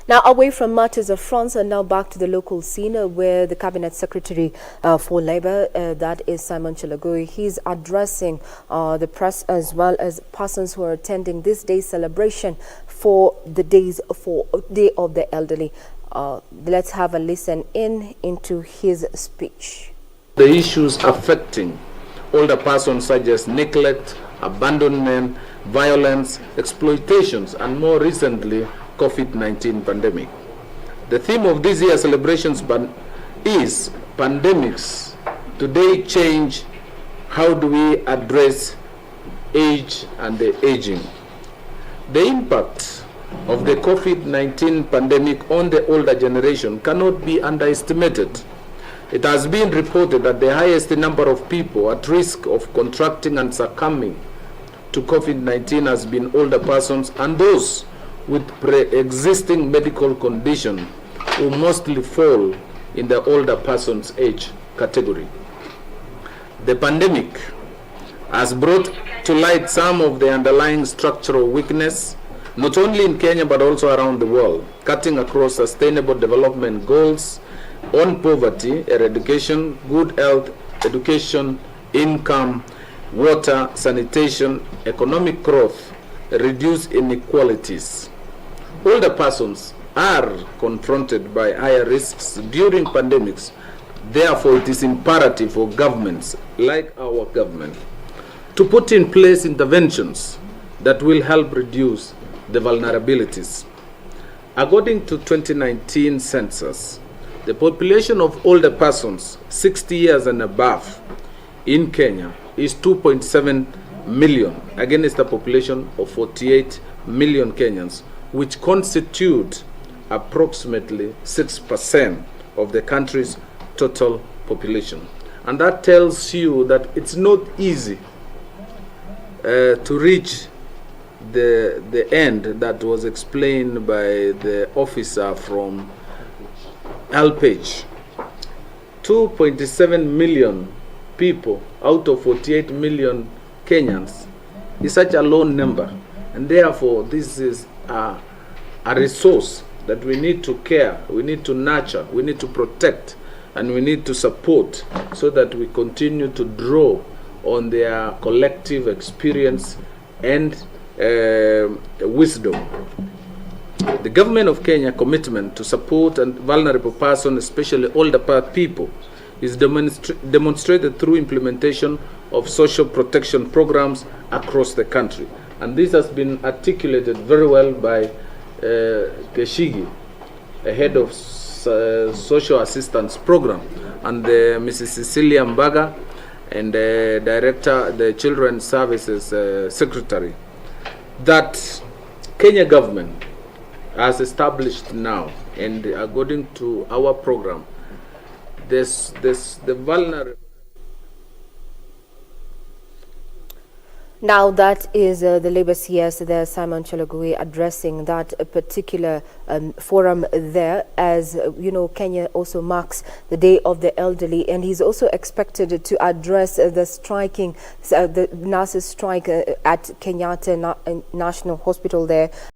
Now, away from matters of France, and now back to the local scene where the Cabinet Secretary for Labour, that is Simon Chelogui, he's addressing the press as well as persons who are attending this day's celebration for the Day of the Elderly. Let's have a listen into his speech. The issues affecting older persons such as neglect, abandonment, violence, exploitations, and more recently, COVID-19 pandemic. The theme of this year's celebrations is pandemics. Today change, how do we address age and the aging? The impact of the COVID-19 pandemic on the older generation cannot be underestimated. It has been reported that the highest number of people at risk of contracting and succumbing to COVID-19 has been older persons and those with pre-existing medical condition who mostly fall in the older person's age category. The pandemic has brought to light some of the underlying structural weakness, not only in Kenya but also around the world, cutting across sustainable development goals on poverty, eradication, good health, education, income, water, sanitation, economic growth, reduce inequalities. Older persons are confronted by higher risks during pandemics. Therefore, it is imperative for governments like our government to put in place interventions that will help reduce the vulnerabilities. According to 2019 census, the population of older persons 60 years and above in Kenya is 2.7 million against a population of 48 million Kenyans, which constitute approximately 6% of the country's total population. And that tells you that it's not easy to reach the end that was explained by the officer from Alpage. 2.7 million people out of 48 million Kenyans is such a low number, and therefore this is a resource that we need to care, we need to nurture, we need to protect, and we need to support so that we continue to draw on their collective experience and wisdom. The government of Kenya commitment to support and vulnerable persons, especially older people, is demonstrated through implementation of social protection programs across the country. And this has been articulated very well by Keshigi, a head of social assistance program, and Mrs. Cecilia Mbaga, and the director, the Children's Services Secretary, that Kenya government has established now, and according to our program, the vulnerable. Now that is the Labour CS there, Simon Chelogui, addressing that particular forum there. As you know, Kenya also marks the Day of the Elderly, and he's also expected to address the nurses' strike at Kenyatta National Hospital there.